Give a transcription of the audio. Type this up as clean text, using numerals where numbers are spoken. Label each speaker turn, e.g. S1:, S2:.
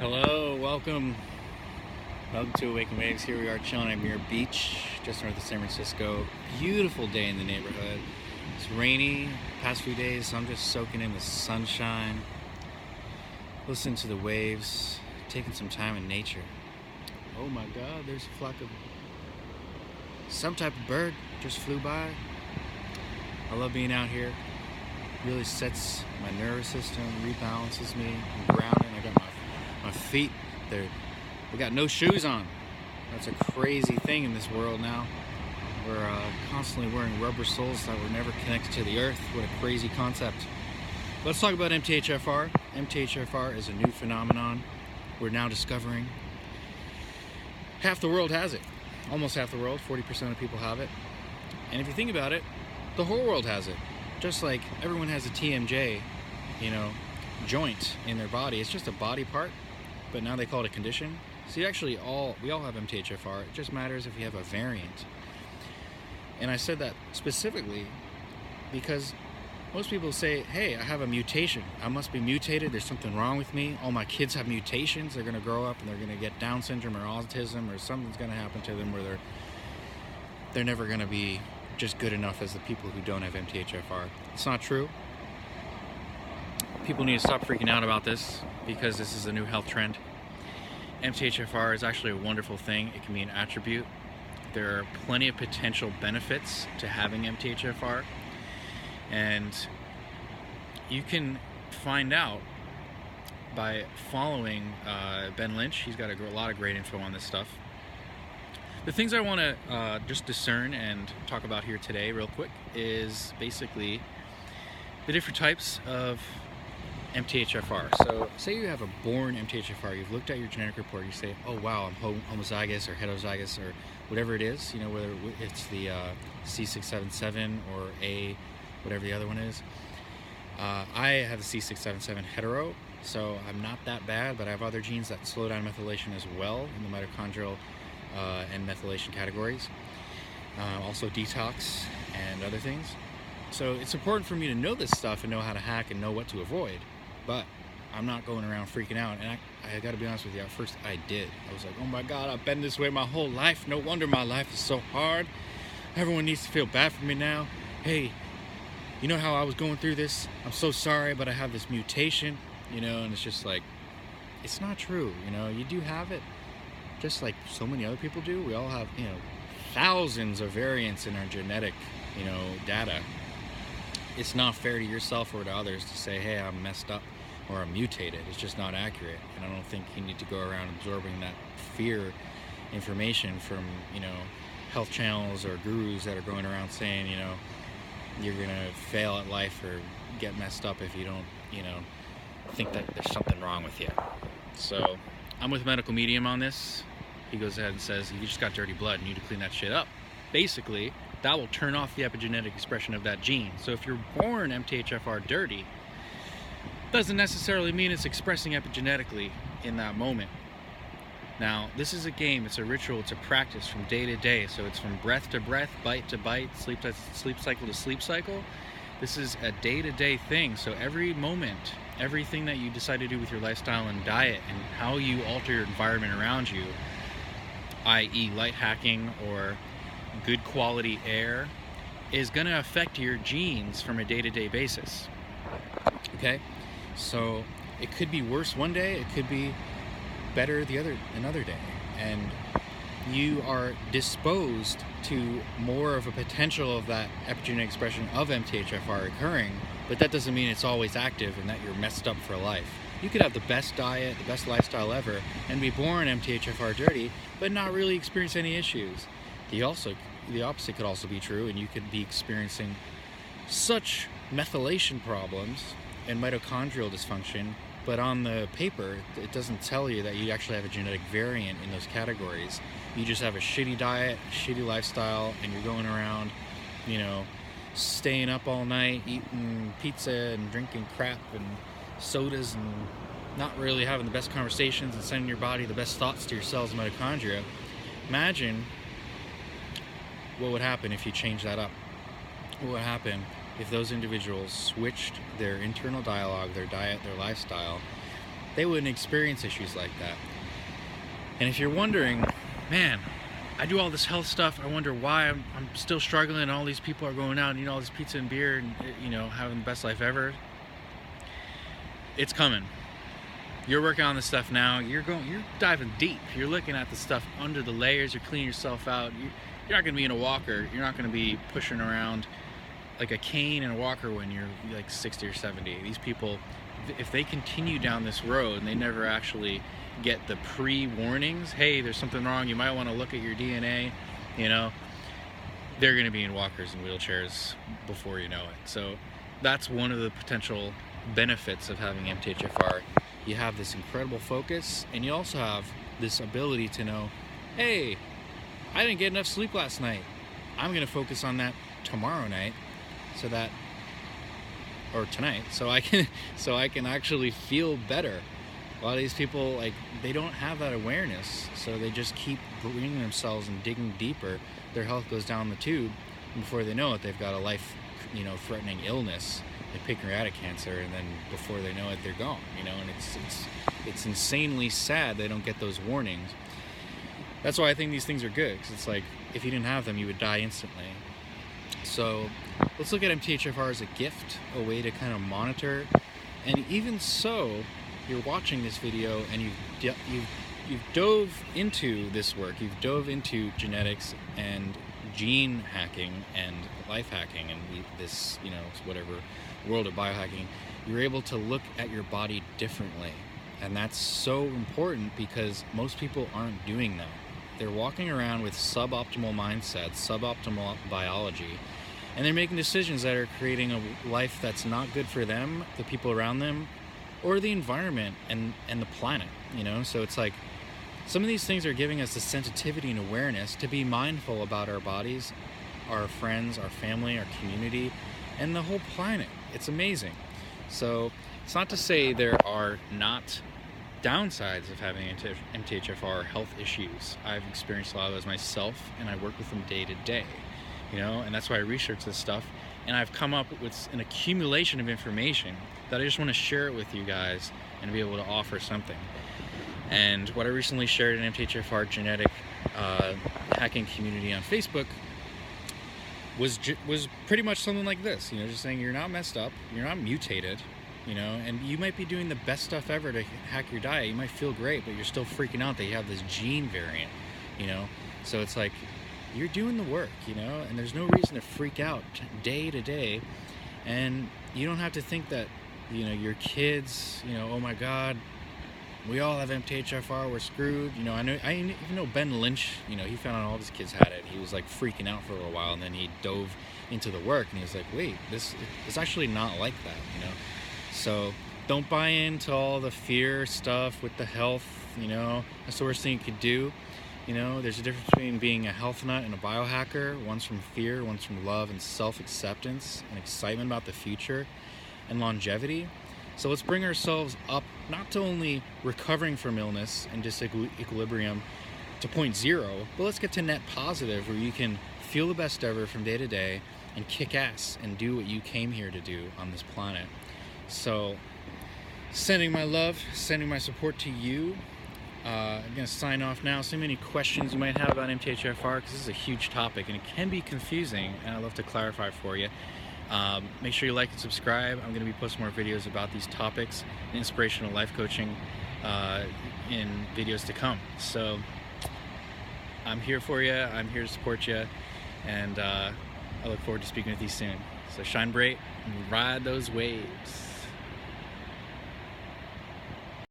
S1: Hello, welcome to Awaken Waves. Here we are chilling at Muir Beach, just north of San Francisco. Beautiful day in the neighborhood. It's rainy past few days, so I'm just soaking in the sunshine, listening to the waves, taking some time in nature. Oh my God, there's a flock of some type of bird just flew by. I love being out here. Really sets my nervous system, rebalances me. I'm grounded. I got my feet, we got no shoes on. That's a crazy thing in this world now. We're constantly wearing rubber soles that were never connected to the earth. What a crazy concept. Let's talk about MTHFR. MTHFR is a new phenomenon we're now discovering. Half the world has it. Almost half the world, 40% of people have it. And if you think about it, the whole world has it. Just like everyone has a TMJ, joint in their body. It's just a body part, but now they call it a condition. So we all have MTHFR. It just matters if you have a variant. And I said that specifically because most people say, hey, I have a mutation. I must be mutated. There's something wrong with me. All my kids have mutations. They're going to grow up and they're going to get Down syndrome or autism, or something's going to happen to them where they're never going to be just good enough as the people who don't have MTHFR. It's not true. People need to stop freaking out about this because this is a new health trend. MTHFR is actually a wonderful thing. It can be an attribute. There are plenty of potential benefits to having MTHFR, and you can find out by following Ben Lynch. He's got a lot of great info on this stuff. The things I want to just discern and talk about here today real quick is basically the different types of MTHFR. So say you have a born MTHFR, you've looked at your genetic report, you say, oh wow, I'm homozygous or heterozygous or whatever it is, whether it's the C677 or A, whatever the other one is. I have the C677 hetero, so I'm not that bad, but I have other genes that slow down methylation as well in the mitochondrial and methylation categories. Also detox and other things. So it's important for me to know this stuff and know how to hack and know what to avoid. But I'm not going around freaking out. And I got to be honest with you, at first I did. I was like, oh my God, I've been this way my whole life. No wonder my life is so hard. Everyone needs to feel bad for me now. Hey, you know how I was going through this? I'm so sorry, but I have this mutation, and it's just like, it's not true. You do have it. Just like so many other people do. We all have, thousands of variants in our genetic, data. It's not fair to yourself or to others to say, hey, I'm messed up or I'm mutated. It's just not accurate. And I don't think you need to go around absorbing that fear information from, health channels or gurus that are going around saying, you're going to fail at life or get messed up if you don't, think that there's something wrong with you. So I'm with a medical medium on this. He goes ahead and says, you just got dirty blood, you need to clean that shit up. Basically, that will turn off the epigenetic expression of that gene. So if you're born MTHFR dirty, doesn't necessarily mean it's expressing epigenetically in that moment. Now, this is a game, it's a ritual, it's a practice from day to day. So it's from breath to breath, bite to bite, sleep cycle to sleep cycle. This is a day-to-day thing. So every moment, everything that you decide to do with your lifestyle and diet and how you alter your environment around you, i.e. light hacking or good quality air, is going to affect your genes from a day-to-day basis. Okay? So it could be worse one day, it could be better another day. And you are disposed to more of a potential of that epigenetic expression of MTHFR occurring, but that doesn't mean it's always active and that you're messed up for life. You could have the best diet, the best lifestyle ever, and be born MTHFR dirty, but not really experience any issues. The opposite could also be true, and you could be experiencing such methylation problems and mitochondrial dysfunction, but on the paper, it doesn't tell you that you actually have a genetic variant in those categories. You just have a shitty diet, shitty lifestyle, and you're going around, staying up all night, eating pizza and drinking crap and sodas and not really having the best conversations and sending your body the best thoughts to your cells and mitochondria. Imagine what would happen if you change that up. What would happen if those individuals switched their internal dialogue, their diet, their lifestyle, they wouldn't experience issues like that. And if you're wondering, man, I do all this health stuff, I wonder why I'm still struggling, and all these people are going out and eating all this pizza and beer and, you know, having the best life ever. It's coming. You're working on this stuff now. You're diving deep. You're looking at the stuff under the layers. You're cleaning yourself out. You're not going to be in a walker. You're not going to be pushing around like a cane and a walker when you're like 60 or 70. These people, if they continue down this road and they never actually get the pre-warnings, hey, there's something wrong, you might want to look at your DNA, you know, they're going to be in walkers and wheelchairs before you know it. So that's one of the potential benefits of having MTHFR. You have this incredible focus, and you also have this ability to know, hey, I didn't get enough sleep last night. I'm going to focus on that tomorrow night, so that, or tonight, so I can actually feel better. A lot of these people, like, they don't have that awareness, so they just keep bringing themselves and digging deeper. Their health goes down the tube, and before they know it, they've got a life, you know, threatening illness, like pancreatic cancer, and then before they know it, they're gone, you know. And it's insanely sad they don't get those warnings. That's why I think these things are good, because it's like, if you didn't have them, you would die instantly. So let's look at MTHFR as a gift, a way to kind of monitor. And even so, you're watching this video and you've dove into this work. You've dove into genetics and gene hacking and life hacking and this, you know, whatever world of biohacking. You're able to look at your body differently, and that's so important because most people aren't doing that. They're walking around with suboptimal mindsets, suboptimal biology, and they're making decisions that are creating a life that's not good for them, the people around them, or the environment and the planet, you know. So it's like, some of these things are giving us the sensitivity and awareness to be mindful about our bodies, our friends, our family, our community, and the whole planet. It's amazing. So it's not to say there are not downsides of having MTHFR health issues. I've experienced a lot of those myself, and I work with them day to day, you know, and that's why I research this stuff. And I've come up with an accumulation of information that I just want to share it with you guys and be able to offer something. And what I recently shared in MTHFR genetic hacking community on Facebook was pretty much something like this, you know, just saying you're not messed up, you're not mutated, you know, and you might be doing the best stuff ever to hack your diet. You might feel great, but you're still freaking out that you have this gene variant, you know. So it's like, you're doing the work, you know, and there's no reason to freak out day to day. And you don't have to think that, you know, your kids, you know, oh my God, we all have MTHFR, we're screwed. You know, I even know Ben Lynch, you know, he found out all his kids had it. He was like freaking out for a while, and then he dove into the work, and he was like, wait, it's actually not like that, you know. So don't buy into all the fear stuff with the health, you know. That's the worst thing you could do. You know, there's a difference between being a health nut and a biohacker. One's from fear, one's from love and self-acceptance and excitement about the future and longevity. So let's bring ourselves up, not to only recovering from illness and disequilibrium to point zero, but let's get to net positive, where you can feel the best ever from day to day and kick ass and do what you came here to do on this planet. So sending my love, sending my support to you. I'm going to sign off now. So many questions you might have about MTHFR, because this is a huge topic and it can be confusing, and I'd love to clarify for you. Make sure you like and subscribe. I'm going to be posting more videos about these topics, inspirational life coaching in videos to come. So I'm here for you. I'm here to support you, and I look forward to speaking with you soon. So shine bright and ride those waves.